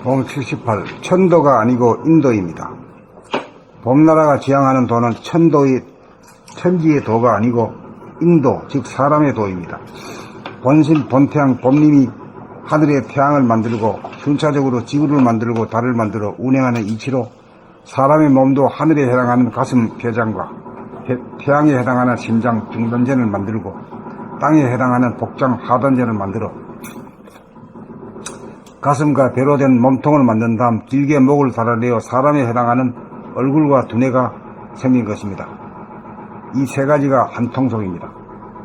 봄 78. 천도가 아니고 인도입니다. 봄나라가 지향하는 도는 천지의 도가 아니고 인도, 즉 사람의 도입니다. 본신, 본태양, 봄님이 하늘의 태양을 만들고 순차적으로 지구를 만들고 달을 만들어 운행하는 이치로 사람의 몸도 하늘에 해당하는 가슴, 폐장과 태양에 해당하는 심장, 중단전을 만들고 땅에 해당하는 복장, 하단전을 만들어 가슴과 배로 된 몸통을 만든 다음 길게 목을 달아내어 사람에 해당하는 얼굴과 두뇌가 생긴 것입니다. 이 세 가지가 한 통속입니다.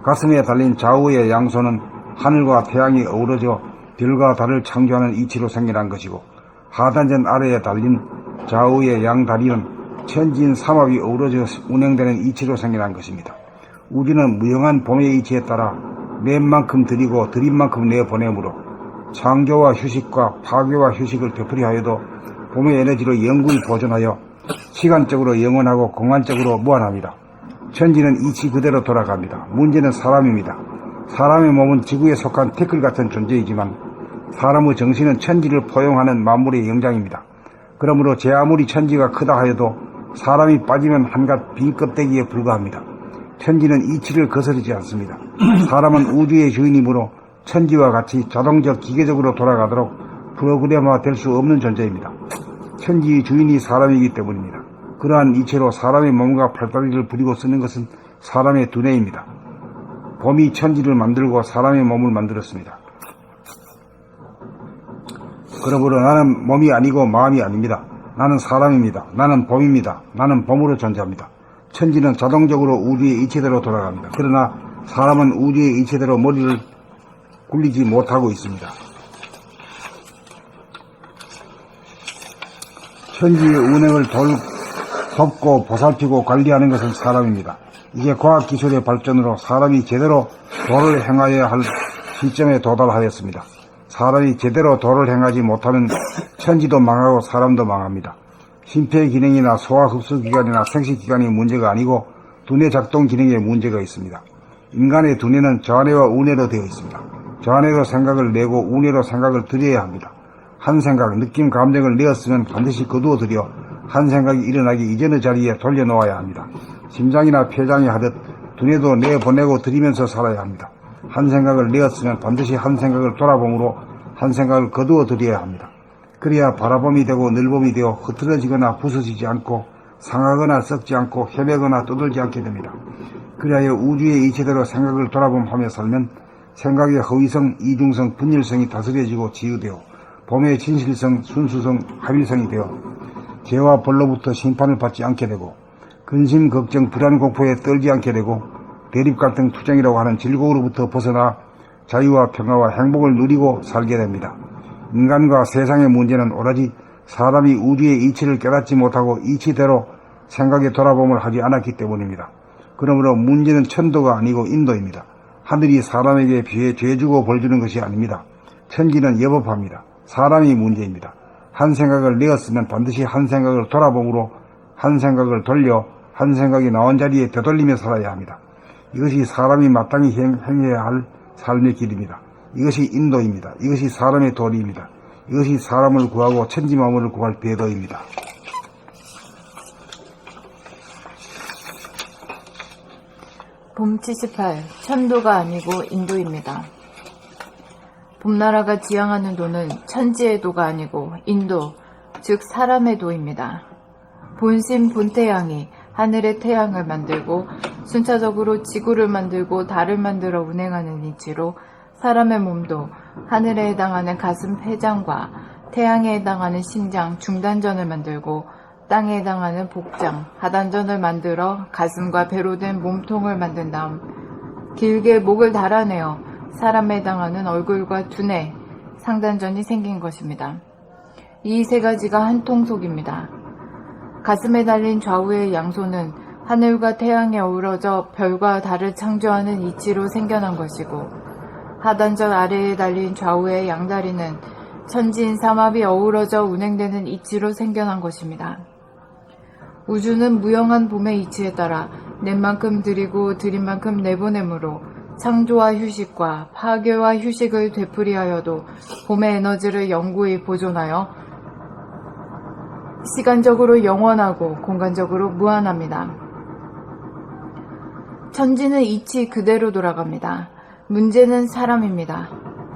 가슴에 달린 좌우의 양손은 하늘과 태양이 어우러져 별과 달을 창조하는 이치로 생겨난 것이고, 하단전 아래에 달린 좌우의 양다리는 천지인 삼합이 어우러져 운행되는 이치로 생겨난 것입니다. 우주는 무형한 봄의 이치에 따라 낸 만큼 드리고 드린 만큼 내보내므로 창조와 휴식과 파괴와 휴식을 되풀이하여도 봄의 에너지로 영구히 보존하여 시간적으로 영원하고 공간적으로 무한합니다. 천지는 이치 그대로 돌아갑니다. 문제는 사람입니다. 사람의 몸은 지구에 속한 태클 같은 존재이지만 사람의 정신은 천지를 포용하는 만물의 영장입니다. 그러므로 제 아무리 천지가 크다 하여도 사람이 빠지면 한갓 빈 껍데기에 불과합니다. 천지는 이치를 거스르지 않습니다. 사람은 우주의 주인이므로 천지와 같이 자동적 기계적으로 돌아가도록 프로그램화 될 수 없는 존재입니다. 천지의 주인이 사람이기 때문입니다. 그러한 이치로 사람의 몸과 팔다리를 부리고 쓰는 것은 사람의 두뇌입니다. 봄이 천지를 만들고 사람의 몸을 만들었습니다. 그러므로 나는 몸이 아니고 마음이 아닙니다. 나는 사람입니다. 나는 봄입니다. 나는 봄으로 존재합니다. 천지는 자동적으로 우주의 이치대로 돌아갑니다. 그러나 사람은 우주의 이치대로 머리를 굴리지 못하고 있습니다. 천지의 운행을 돕고 보살피고 관리하는 것은 사람입니다. 이제 과학기술의 발전으로 사람이 제대로 도를 행하여야 할 시점에 도달하였습니다. 사람이 제대로 도를 행하지 못하면 천지도 망하고 사람도 망합니다. 심폐기능이나 소화흡수기관이나 생식기관이 문제가 아니고 두뇌 작동 기능에 문제가 있습니다. 인간의 두뇌는 좌뇌와 우뇌로 되어 있습니다. 좌뇌로 생각을 내고 우뇌로 생각을 들여야 합니다. 한 생각, 느낌, 감정을 내었으면 반드시 거두어 들여 한 생각이 일어나기 이전의 자리에 돌려놓아야 합니다. 심장이나 폐장이 하듯 두뇌도 내보내고 들이면서 살아야 합니다. 한 생각을 내었으면 반드시 한 생각을 돌아봄으로 한 생각을 거두어 들여야 합니다. 그래야 바라봄이 되고 늘봄이 되어 흐트러지거나 부서지지 않고 상하거나 썩지 않고 헤매거나 떠돌지 않게 됩니다. 그리하여 우주의 이치대로 생각을 돌아봄하며 살면 생각의 허위성, 이중성, 분열성이 다스려지고 지유되어 봄의 진실성, 순수성, 합일성이 되어 죄와 벌로부터 심판을 받지 않게 되고 근심, 걱정, 불안, 공포에 떨지 않게 되고 대립, 갈등, 투쟁이라고 하는 질곡으로부터 벗어나 자유와 평화와 행복을 누리고 살게 됩니다. 인간과 세상의 문제는 오로지 사람이 우주의 이치를 깨닫지 못하고 이치대로 생각의 돌아봄을 하지 않았기 때문입니다. 그러므로 문제는 천도가 아니고 인도입니다. 하늘이 사람에게 죄 주고 벌 주는 것이 아닙니다. 천지는 여법합니다. 사람이 문제입니다. 한 생각을 내었으면 반드시 한 생각을 돌아봄으로 한 생각을 돌려 한 생각이 나온 자리에 되돌리며 살아야 합니다. 이것이 사람이 마땅히 행해야 할 삶의 길입니다. 이것이 인도입니다. 이것이 사람의 도리입니다. 이것이 사람을 구하고 천지 만물을 구할 배도입니다. 봄 78. 천도가 아니고 인도입니다. 봄나라가 지향하는 도는 천지의 도가 아니고 인도, 즉 사람의 도입니다. 본심 본태양이 하늘의 태양을 만들고 순차적으로 지구를 만들고 달을 만들어 운행하는 이치로 사람의 몸도 하늘에 해당하는 가슴 폐장과 태양에 해당하는 심장 중단전을 만들고 땅에 해당하는 복장 하단전을 만들어 가슴과 배로 된 몸통을 만든 다음 길게 목을 달아내어 사람에 해당하는 얼굴과 두뇌, 상단전이 생긴 것입니다. 이 세 가지가 한 통속입니다. 가슴에 달린 좌우의 양손은 하늘과 태양에 어우러져 별과 달을 창조하는 이치로 생겨난 것이고, 하단전 아래에 달린 좌우의 양다리는 천지인 삼합이 어우러져 운행되는 이치로 생겨난 것입니다. 우주는 무형한 봄의 이치에 따라 낸 만큼 드리고 드린 만큼 내보내므로 창조와 휴식과 파괴와 휴식을 되풀이하여도 봄의 에너지를 영구히 보존하여 시간적으로 영원하고 공간적으로 무한합니다. 천지는 이치 그대로 돌아갑니다. 문제는 사람입니다.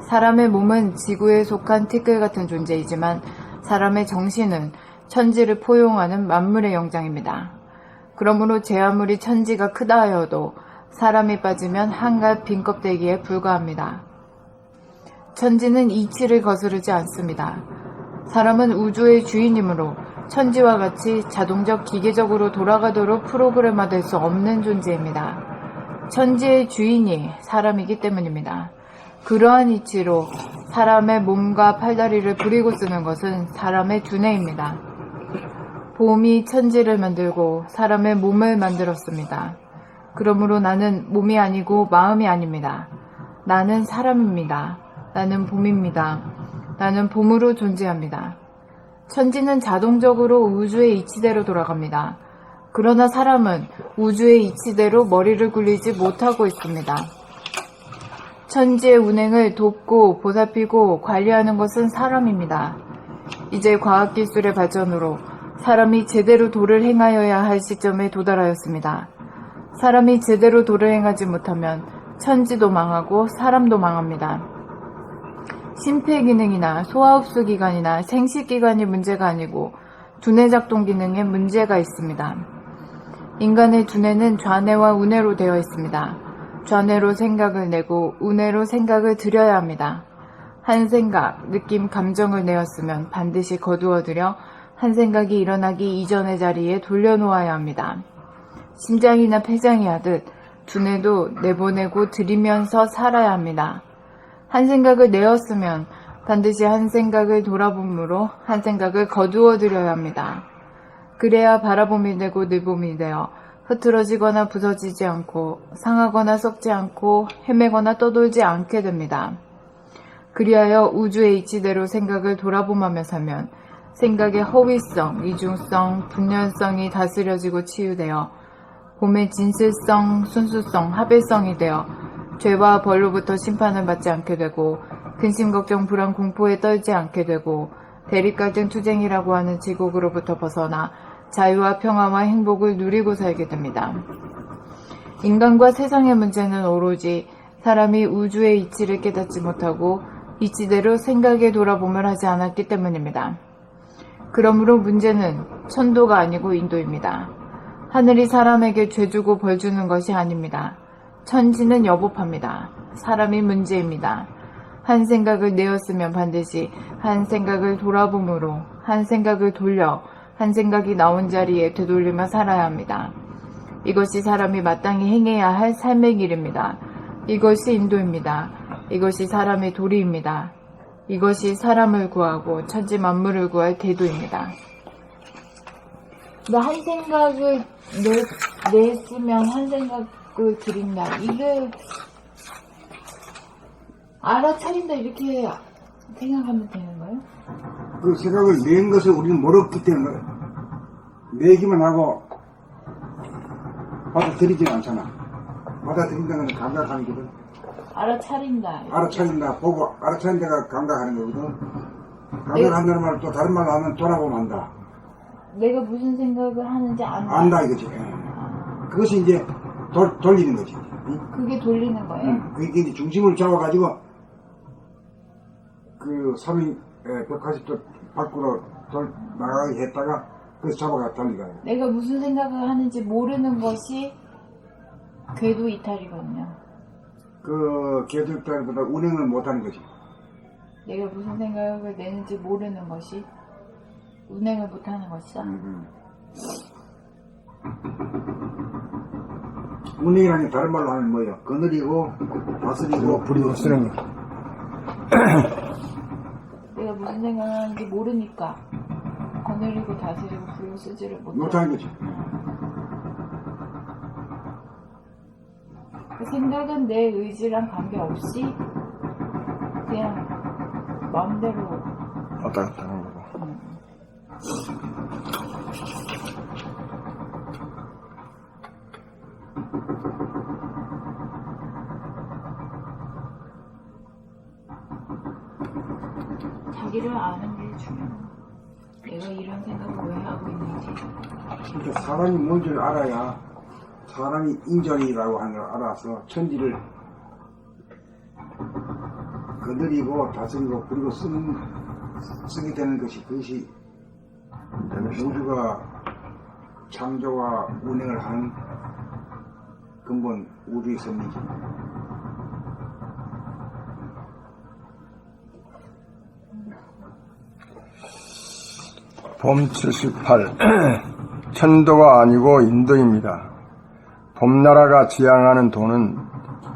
사람의 몸은 지구에 속한 티끌 같은 존재이지만 사람의 정신은 천지를 포용하는 만물의 영장입니다. 그러므로 제 아무리 천지가 크다 하여도 사람이 빠지면 한갓 빈 껍데기에 불과합니다. 천지는 이치를 거스르지 않습니다. 사람은 우주의 주인이므로 천지와 같이 자동적 기계적으로 돌아가도록 프로그램화될 수 없는 존재입니다. 천지의 주인이 사람이기 때문입니다. 그러한 이치로 사람의 몸과 팔다리를 부리고 쓰는 것은 사람의 두뇌입니다. 봄이 천지를 만들고 사람의 몸을 만들었습니다. 그러므로 나는 몸이 아니고 마음이 아닙니다. 나는 사람입니다. 나는 봄입니다. 나는 봄으로 존재합니다. 천지는 자동적으로 우주의 이치대로 돌아갑니다. 그러나 사람은 우주의 이치대로 머리를 굴리지 못하고 있습니다. 천지의 운행을 돕고 보살피고 관리하는 것은 사람입니다. 이제 과학기술의 발전으로 사람이 제대로 도를 행하여야 할 시점에 도달하였습니다. 사람이 제대로 도를 행하지 못하면 천지도 망하고 사람도 망합니다. 심폐기능이나 소화흡수 기관이나 생식기관이 문제가 아니고 두뇌 작동 기능에 문제가 있습니다. 인간의 두뇌는 좌뇌와 우뇌로 되어 있습니다. 좌뇌로 생각을 내고 우뇌로 생각을 들여야 합니다. 한 생각, 느낌, 감정을 내었으면 반드시 거두어들여 한 생각이 일어나기 이전의 자리에 돌려놓아야 합니다. 심장이나 폐장이 하듯 두뇌도 내보내고 들이면서 살아야 합니다. 한 생각을 내었으면 반드시 한 생각을 돌아봄으로 한 생각을 거두어들여야 합니다. 그래야 바라봄이 되고 늘봄이 되어 흐트러지거나 부서지지 않고 상하거나 썩지 않고 헤매거나 떠돌지 않게 됩니다. 그리하여 우주의 이치대로 생각을 돌아봄하며 살면 생각의 허위성, 이중성, 분열성이 다스려지고 치유되어 봄의 진실성, 순수성, 합일성이 되어 죄와 벌로부터 심판을 받지 않게 되고 근심, 걱정, 불안, 공포에 떨지 않게 되고 대립, 갈등, 투쟁이라고 하는 지곡으로부터 벗어나 자유와 평화와 행복을 누리고 살게 됩니다. 인간과 세상의 문제는 오로지 사람이 우주의 이치를 깨닫지 못하고 이치대로 생각의 돌아봄을 하지 않았기 때문입니다. 그러므로 문제는 천도가 아니고 인도입니다. 하늘이 사람에게 죄 주고 벌 주는 것이 아닙니다. 천지는 여법합니다. 사람이 문제입니다. 한 생각을 내었으면 반드시 한 생각을 돌아봄으로 한 생각을 돌려 한 생각이 나온 자리에 되돌리며 살아야 합니다. 이것이 사람이 마땅히 행해야 할 삶의 길입니다. 이것이 인도입니다. 이것이 사람의 도리입니다. 이것이 사람을 구하고 천지 만물을 구할 대도입니다. 나 한 생각을 냈으면 한 생각을 드린다. 이게 알아차린다 이렇게 생각하면 되는 거예요? 그 생각을 낸 것을 우리는 모르기 때문에 내기만 하고 받아들이지는 않잖아. 받아들인다는 건 감각하는 거거든. 알아차린다. 알아차린다 보고 알아차린 데가 감각하는 거거든. 감각한다는 말을 또 다른 말로 하면 돌아보면 안다. 내가 무슨 생각을 하는지 안다. 안다 이거지. 그것이 이제 돌리는 거지. 그게 돌리는 거예요? 그게 이제 중심을 잡아가지고 그 3인 180도 밖으로 나가게 했다가 그래서 잡아가 달리가. 내가 무슨 생각을 하는지 모르는 것이 궤도 이탈이거든요. 그 궤도 이탈보다 운행을 못하는 거지. 내가 무슨 생각을 내는지 모르는 것이 운행을 못하는 것이다. 운행이라는 게 다른 말로 하면 뭐예요? 거느리고 다스리고 부리고 쓰는 거. 내가 무슨 생각을 하는지 모르니까 거느리고 다스리고 부리고 쓰지를 못하는 거지. 그 생각은 내 의지랑 관계없이 그냥 마음대로 왔다 갔다 하는 거고. 자기를 아는 게 중요해요. 내가 이런 생각을 왜 하고 있는지. 그러니까 사람이 뭔지를 알아야 사람이 인정이라고 하는 걸 알아서 천지를 건드리고 다스리고 그리고 쓰게 되는 것이 그것이 우주가 창조와 운행을 하는 근본 우주의 섭리지. 봄 78. 천도가 아니고 인도입니다. 봄나라가 지향하는 도는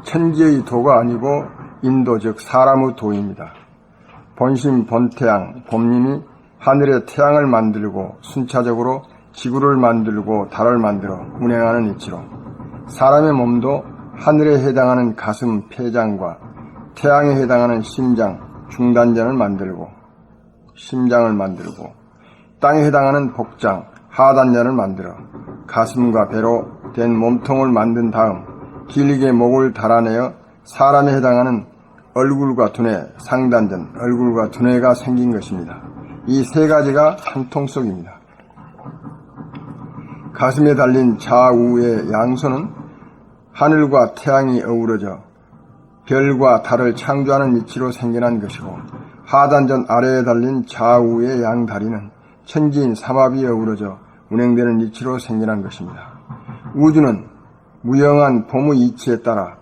천지의 도가 아니고 인도 즉 사람의 도입니다. 본심 본태양 봄님이 하늘에 태양을 만들고 순차적으로 지구를 만들고 달을 만들어 운행하는 이치로 사람의 몸도 하늘에 해당하는 가슴 폐장과 태양에 해당하는 심장 중단전을 만들고 심장을 만들고 땅에 해당하는 복장 하단전을 만들어 가슴과 배로 된 몸통을 만든 다음 길게 목을 달아내어 사람에 해당하는 얼굴과 두뇌 상단전 얼굴과 두뇌가 생긴 것입니다. 이 세 가지가 한 통 속입니다. 가슴에 달린 좌우의 양손은 하늘과 태양이 어우러져 별과 달을 창조하는 이치로 생겨난 것이고 하단전 아래에 달린 좌우의 양다리는 천지인 삼합이 어우러져 운행되는 이치로 생겨난 것입니다. 우주는 무영한 봄의 이치에 따라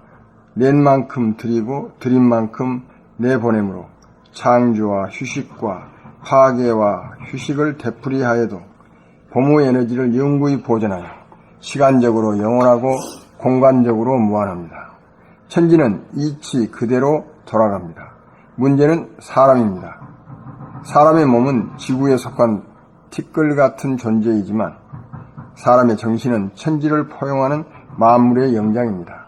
낸 만큼 드리고 드린 만큼 내보내므로 창조와 휴식과 파괴와 휴식을 되풀이하여도 봄의 에너지를 영구히 보존하여 시간적으로 영원하고 공간적으로 무한합니다. 천지는 이치 그대로 돌아갑니다. 문제는 사람입니다. 사람의 몸은 지구에 속한 티끌 같은 존재이지만 사람의 정신은 천지를 포용하는 만물의 영장입니다.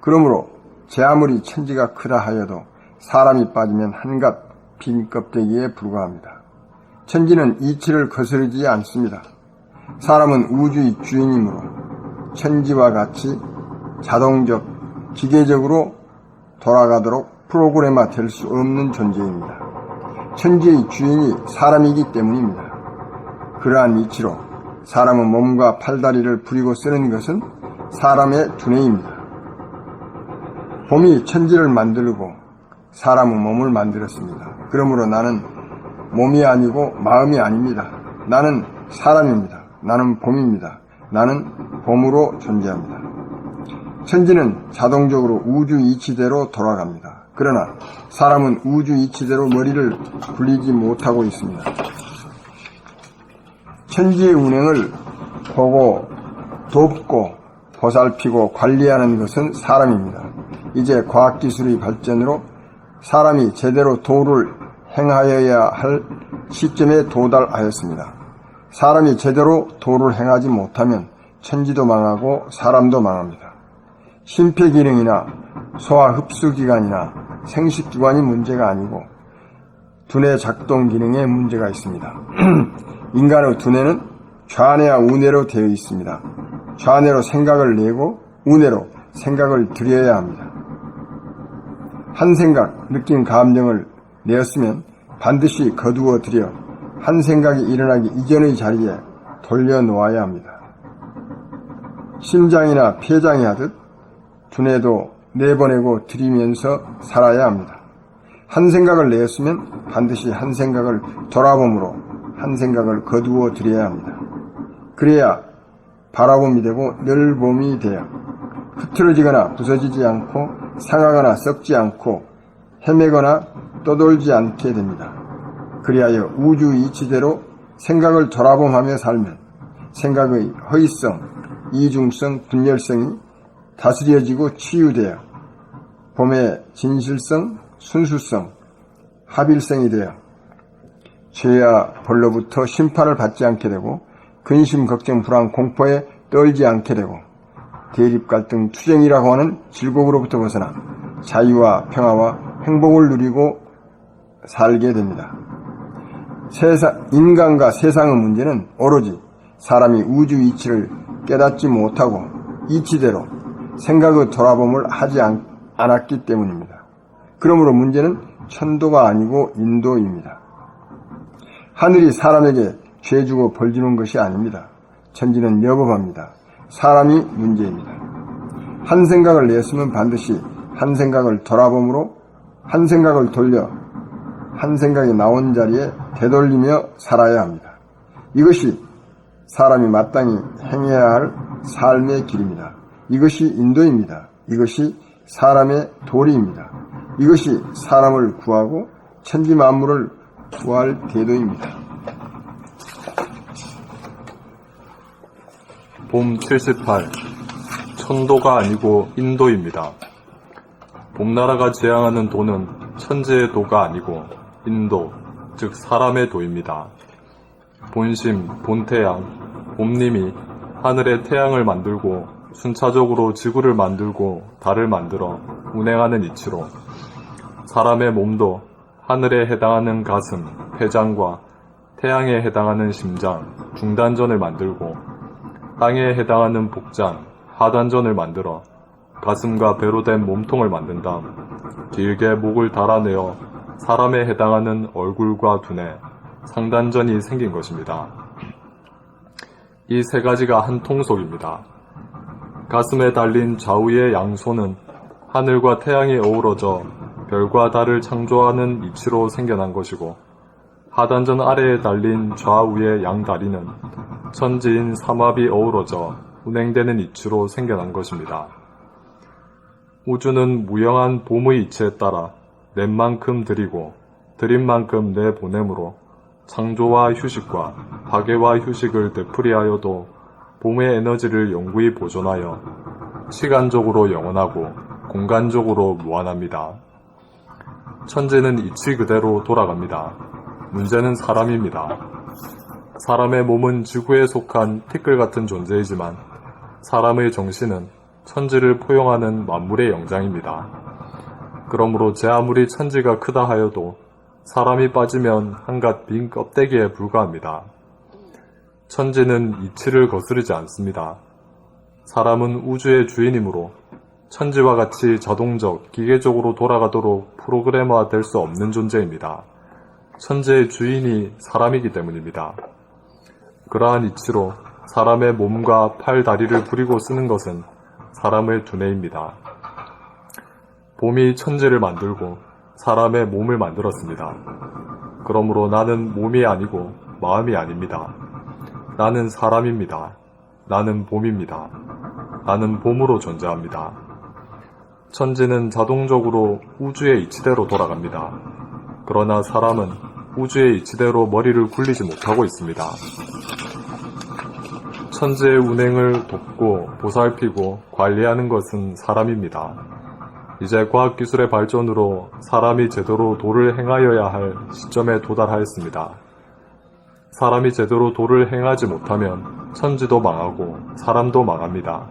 그러므로 제 아무리 천지가 크다 하여도 사람이 빠지면 한갓 빈 껍데기에 불과합니다. 천지는 이치를 거스르지 않습니다. 사람은 우주의 주인이므로 천지와 같이 자동적, 기계적으로 돌아가도록 프로그램화 될 수 없는 존재입니다. 천지의 주인이 사람이기 때문입니다. 그러한 이치로 사람은 몸과 팔다리를 부리고 쓰는 것은 사람의 두뇌입니다. 봄이 천지를 만들고 사람은 몸을 만들었습니다. 그러므로 나는 몸이 아니고 마음이 아닙니다. 나는 사람입니다. 나는 봄입니다. 나는 봄으로 존재합니다. 천지는 자동적으로 우주 이치대로 돌아갑니다. 그러나 사람은 우주 이치대로 머리를 굴리지 못하고 있습니다. 천지의 운행을 보고 돕고 보살피고 관리하는 것은 사람입니다. 이제 과학기술의 발전으로 사람이 제대로 도를 행하여야 할 시점에 도달하였습니다. 사람이 제대로 도를 행하지 못하면 천지도 망하고 사람도 망합니다. 심폐기능이나 소화흡수기관이나 생식기관이 문제가 아니고 두뇌 작동기능에 문제가 있습니다. 인간의 두뇌는 좌뇌와 우뇌로 되어 있습니다. 좌뇌로 생각을 내고 우뇌로 생각을 들여야 합니다. 한 생각, 느낌, 감정을 내었으면 반드시 거두어 들여 한 생각이 일어나기 이전의 자리에 돌려놓아야 합니다. 심장이나 폐장이 하듯 두뇌도 내보내고 들이면서 살아야 합니다. 한 생각을 내었으면 반드시 한 생각을 돌아봄으로 한 생각을 거두어 들여야 합니다. 그래야 바라봄이 되고 늘 봄이 되어 흐트러지거나 부서지지 않고 상하거나 썩지 않고 헤매거나 떠돌지 않게 됩니다. 그리하여 우주 이치대로 생각을 돌아봄하며 살면 생각의 허위성, 이중성, 분열성이 다스려지고 치유되어 봄의 진실성, 순수성, 합일성이 되어 죄와 벌로부터 심판을 받지 않게 되고 근심, 걱정, 불안, 공포에 떨지 않게 되고 대립, 갈등, 투쟁이라고 하는 질곡으로부터 벗어나 자유와 평화와 행복을 누리고 살게 됩니다. 인간과 세상의 문제는 오로지 사람이 우주 이치를 깨닫지 못하고 이치대로 생각의 돌아봄을 하지 않았기 때문입니다. 그러므로 문제는 천도가 아니고 인도입니다. 하늘이 사람에게 죄 주고 벌 주는 것이 아닙니다. 천지는 여법합니다. 사람이 문제입니다. 한 생각을 냈으면 반드시 한 생각을 돌아봄으로 한 생각을 돌려 한 생각이 나온 자리에 되돌리며 살아야 합니다. 이것이 사람이 마땅히 행해야 할 삶의 길입니다. 이것이 인도입니다. 이것이 사람의 도리입니다. 이것이 사람을 구하고 천지 만물을 구할 대도입니다. 봄 78. 천도가 아니고 인도입니다. 봄나라가 지향하는 도는 천지의 도가 아니고 인도, 즉 사람의 도입니다. 본심, 본태양, 봄님이 하늘의 태양을 만들고 순차적으로 지구를 만들고 달을 만들어 운행하는 이치로 사람의 몸도 하늘에 해당하는 가슴, 폐장과 태양에 해당하는 심장, 중단전을 만들고 땅에 해당하는 복장, 하단전을 만들어 가슴과 배로 된 몸통을 만든 다음 길게 목을 달아내어 사람에 해당하는 얼굴과 두뇌, 상단전이 생긴 것입니다. 이 세 가지가 한 통속입니다. 가슴에 달린 좌우의 양손은 하늘과 태양이 어우러져 별과 달을 창조하는 이치로 생겨난 것이고, 하단전 아래에 달린 좌우의 양다리는 천지인 삼합이 어우러져 운행되는 이치로 생겨난 것입니다. 우주는 무형한 봄의 이치에 따라 낸 만큼 드리고 드린 만큼 내보내므로 창조와 휴식과 파괴와 휴식을 되풀이하여도 봄의 에너지를 영구히 보존하여 시간적으로 영원하고 공간적으로 무한합니다. 천지는 이치 그대로 돌아갑니다. 문제는 사람입니다. 사람의 몸은 지구에 속한 티끌 같은 존재이지만 사람의 정신은 천지를 포용하는 만물의 영장입니다. 그러므로 제 아무리 천지가 크다 하여도 사람이 빠지면 한갓 빈 껍데기에 불과합니다. 천지는 이치를 거스르지 않습니다. 사람은 우주의 주인이므로 천지와 같이 자동적, 기계적으로 돌아가도록 프로그래머화 될 수 없는 존재입니다. 천지의 주인이 사람이기 때문입니다. 그러한 이치로 사람의 몸과 팔, 다리를 부리고 쓰는 것은 사람의 두뇌입니다. 봄이 천지를 만들고 사람의 몸을 만들었습니다. 그러므로 나는 몸이 아니고 마음이 아닙니다. 나는 사람입니다. 나는 봄입니다. 나는 봄으로 존재합니다. 천지는 자동적으로 우주의 이치대로 돌아갑니다. 그러나 사람은 우주의 이치대로 머리를 굴리지 못하고 있습니다. 천지의 운행을 돕고 보살피고 관리하는 것은 사람입니다. 이제 과학기술의 발전으로 사람이 제대로 도를 행하여야 할 시점에 도달하였습니다. 사람이 제대로 도를 행하지 못하면 천지도 망하고 사람도 망합니다.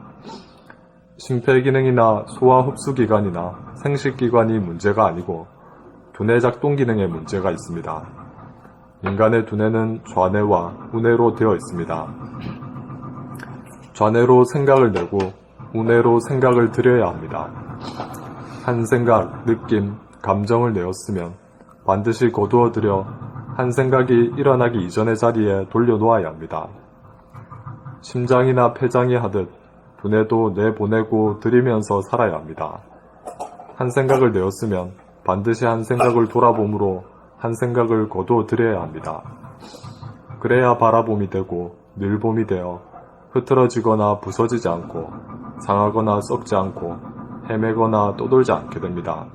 심폐기능이나 소화흡수기관이나 생식기관이 문제가 아니고 두뇌 작동 기능에 문제가 있습니다. 인간의 두뇌는 좌뇌와 우뇌로 되어 있습니다. 좌뇌로 생각을 내고 우뇌로 생각을 들여야 합니다. 한 생각, 느낌, 감정을 내었으면 반드시 거두어들여 한 생각이 일어나기 이전의 자리에 돌려놓아야 합니다. 심장이나 폐장이 하듯 두뇌도 내보내고 들이면서 살아야 합니다. 한 생각을 내었으면 반드시 한 생각을 돌아봄으로 한 생각을 거두어들여야 합니다. 그래야 바라봄이 되고 늘봄이 되어 흐트러지거나 부서지지 않고 상하거나 썩지 않고 헤매거나 떠돌지 않게 됩니다.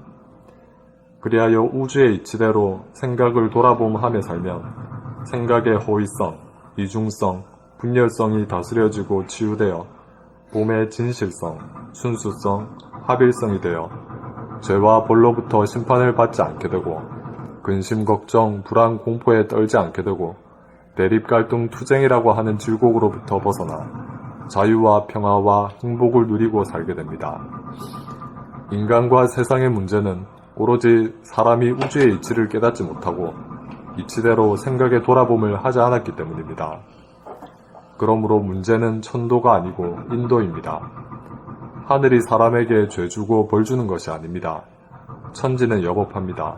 그리하여 우주의 이치대로 생각을 돌아봄하며 살면 생각의 허위성, 이중성, 분열성이 다스려지고 치유되어 봄의 진실성, 순수성, 합일성이 되어 죄와 벌로부터 심판을 받지 않게 되고 근심, 걱정, 불안, 공포에 떨지 않게 되고 대립, 갈등, 투쟁이라고 하는 질곡으로부터 벗어나 자유와 평화와 행복을 누리고 살게 됩니다. 인간과 세상의 문제는 오로지 사람이 우주의 이치를 깨닫지 못하고 이치대로 생각의 돌아봄을 하지 않았기 때문입니다. 그러므로 문제는 천도가 아니고 인도입니다. 하늘이 사람에게 죄 주고 벌 주는 것이 아닙니다. 천지는 여법합니다.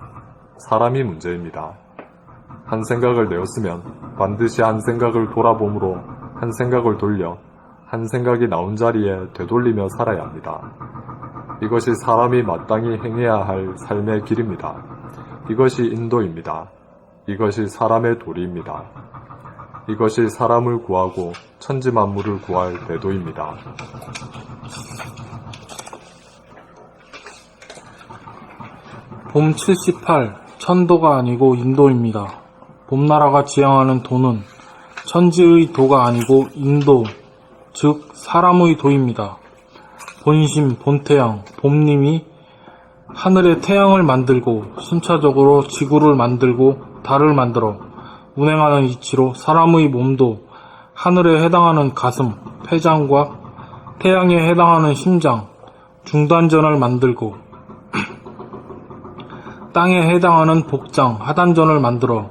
사람이 문제입니다. 한 생각을 내었으면 반드시 한 생각을 돌아봄으로 한 생각을 돌려 한 생각이 나온 자리에 되돌리며 살아야 합니다. 이것이 사람이 마땅히 행해야 할 삶의 길입니다. 이것이 인도입니다. 이것이 사람의 도리입니다. 이것이 사람을 구하고 천지 만물을 구할 대도입니다. 봄 78, 천도가 아니고 인도입니다. 봄나라가 지향하는 도는 천지의 도가 아니고 인도, 즉 사람의 도입니다. 본심, 본태양, 봄님이 하늘에 태양을 만들고 순차적으로 지구를 만들고 달을 만들어 운행하는 이치로 사람의 몸도 하늘에 해당하는 가슴, 폐장과 태양에 해당하는 심장, 중단전을 만들고 땅에 해당하는 복장, 하단전을 만들어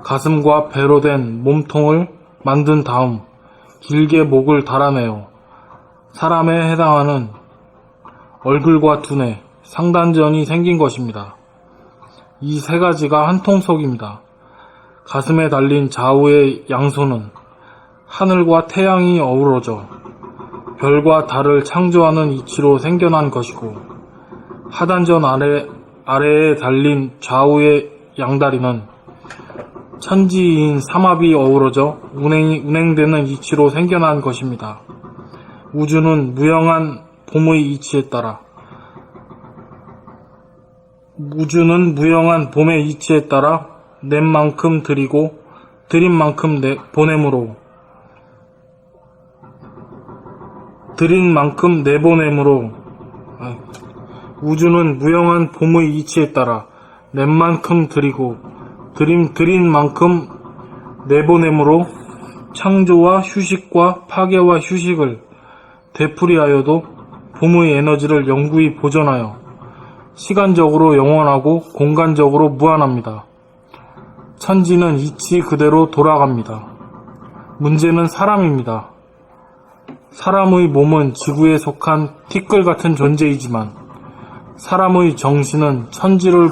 가슴과 배로 된 몸통을 만든 다음 길게 목을 달아내어 사람에 해당하는 얼굴과 두뇌, 상단전이 생긴 것입니다. 이 세 가지가 한 통속입니다. 가슴에 달린 좌우의 양손은 하늘과 태양이 어우러져 별과 달을 창조하는 이치로 생겨난 것이고, 하단전 아래에 달린 좌우의 양다리는 천지인 삼합이 어우러져 운행되는 이치로 생겨난 것입니다. 우주는 무형한 봄의 이치에 따라 낸 만큼 드리고 드린 만큼 보냄으로 드린 만큼 내보냄으로 우주는 무형한 봄의 이치에 따라 낸 만큼 드리고 드린 만큼 내보냄으로 창조와 휴식과 파괴와 휴식을 되풀이하여도 봄의 에너지를 영구히 보존하여 시간적으로 영원하고 공간적으로 무한합니다. 천지는 이치 그대로 돌아갑니다. 문제는 사람입니다. 사람의 몸은 지구에 속한 티끌 같은 존재이지만 사람의 정신은 천지를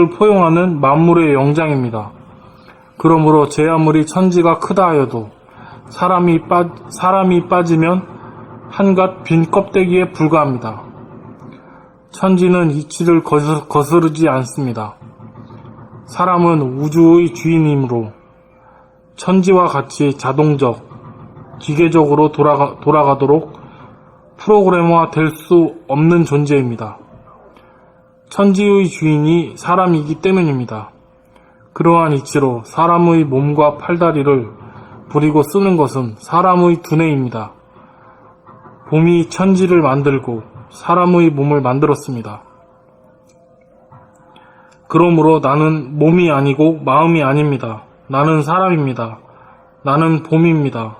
포용하는 만물의 영장입니다. 그러므로 제 아무리 천지가 크다 하여도 사람이 빠지면 한갓 빈 껍데기에 불과합니다. 천지는 이치를 거스르지 않습니다. 사람은 우주의 주인이므로 천지와 같이 자동적, 기계적으로 돌아가도록 프로그래머화 될 수 없는 존재입니다. 천지의 주인이 사람이기 때문입니다. 그러한 이치로 사람의 몸과 팔다리를 부리고 쓰는 것은 사람의 두뇌입니다. 봄이 천지를 만들고 사람의 몸을 만들었습니다. 그러므로 나는 몸이 아니고 마음이 아닙니다. 나는 사람입니다. 나는 봄입니다.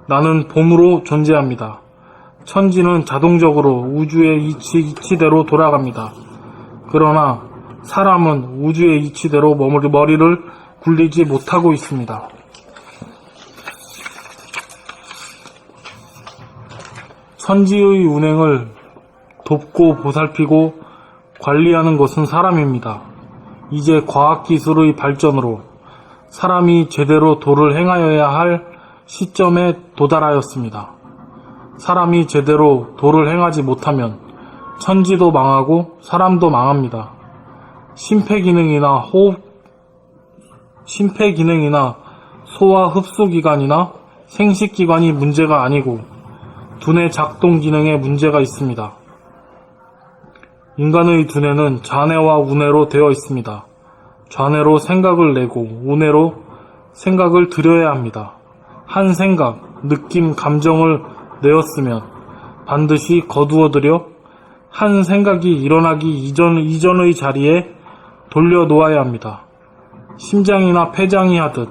나는 봄으로 존재합니다. 천지는 자동적으로 우주의 이치대로 돌아갑니다. 그러나 사람은 우주의 이치대로 머리를 굴리지 못하고 있습니다. 천지의 운행을 돕고 보살피고 관리하는 것은 사람입니다. 이제 과학기술의 발전으로 사람이 제대로 도를 행하여야 할 시점에 도달하였습니다. 사람이 제대로 도를 행하지 못하면 천지도 망하고 사람도 망합니다. 심폐기능이나 소화 흡수기관이나 생식기관이 문제가 아니고 두뇌 작동 기능에 문제가 있습니다. 인간의 두뇌는 좌뇌와 우뇌로 되어 있습니다. 좌뇌로 생각을 내고 우뇌로 생각을 들여야 합니다. 한 생각, 느낌, 감정을 내었으면 반드시 거두어들여 한 생각이 일어나기 이전의 자리에 돌려놓아야 합니다. 심장이나 폐장이 하듯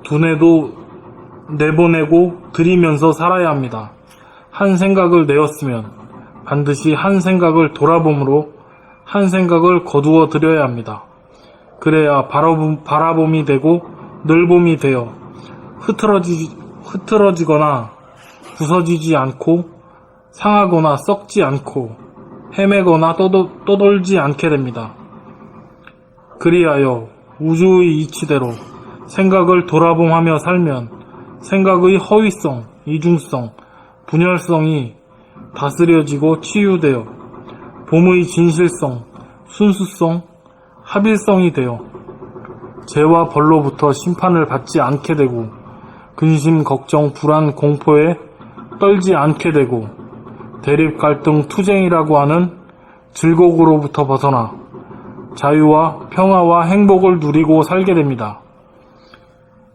두뇌도 내보내고 들이면서 살아야 합니다. 한 생각을 내었으면 반드시 한 생각을 돌아봄으로 한 생각을 거두어 들여야 합니다. 그래야 바라봄이 되고 늘봄이 되어 흐트러지거나 부서지지 않고 상하거나 썩지 않고 헤매거나 떠돌지 않게 됩니다. 그리하여 우주의 이치대로 생각을 돌아봄하며 살면 생각의 허위성, 이중성, 분열성이 다스려지고 치유되어 봄의 진실성, 순수성, 합일성이 되어 죄와 벌로부터 심판을 받지 않게 되고 근심, 걱정, 불안, 공포에 떨지 않게 되고 대립, 갈등, 투쟁이라고 하는 질곡으로부터 벗어나 자유와 평화와 행복을 누리고 살게 됩니다.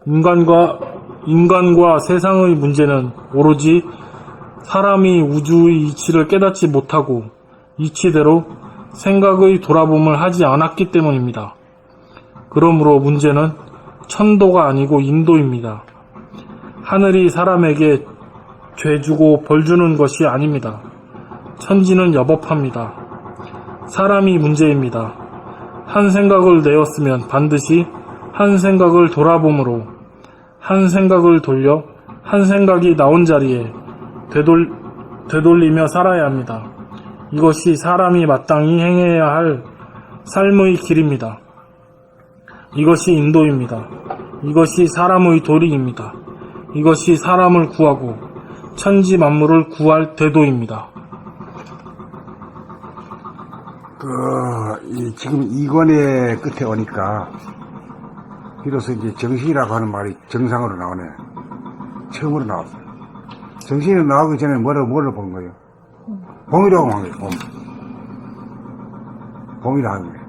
인간과 세상의 문제는 오로지 사람이 우주의 이치를 깨닫지 못하고 이치대로 생각의 돌아봄을 하지 않았기 때문입니다. 그러므로 문제는 천도가 아니고 인도입니다. 하늘이 사람에게 죄 주고 벌 주는 것이 아닙니다. 천지는 여법합니다. 사람이 문제입니다. 한 생각을 내었으면 반드시 한 생각을 돌아봄으로 한 생각을 돌려 한 생각이 나온 자리에 되돌리며 살아야 합니다. 이것이 사람이 마땅히 행해야 할 삶의 길입니다. 이것이 인도입니다. 이것이 사람의 도리입니다. 이것이 사람을 구하고 천지 만물을 구할 대도입니다. 지금 이권의 끝에 오니까 비로소 이제 정신이라고 하는 말이 정상으로 나오네. 처음으로 나왔어요. 정신이 나오기 전에 뭐를 본 거예요? 봄이라고 한 거예요. 봄이라 한 거예요.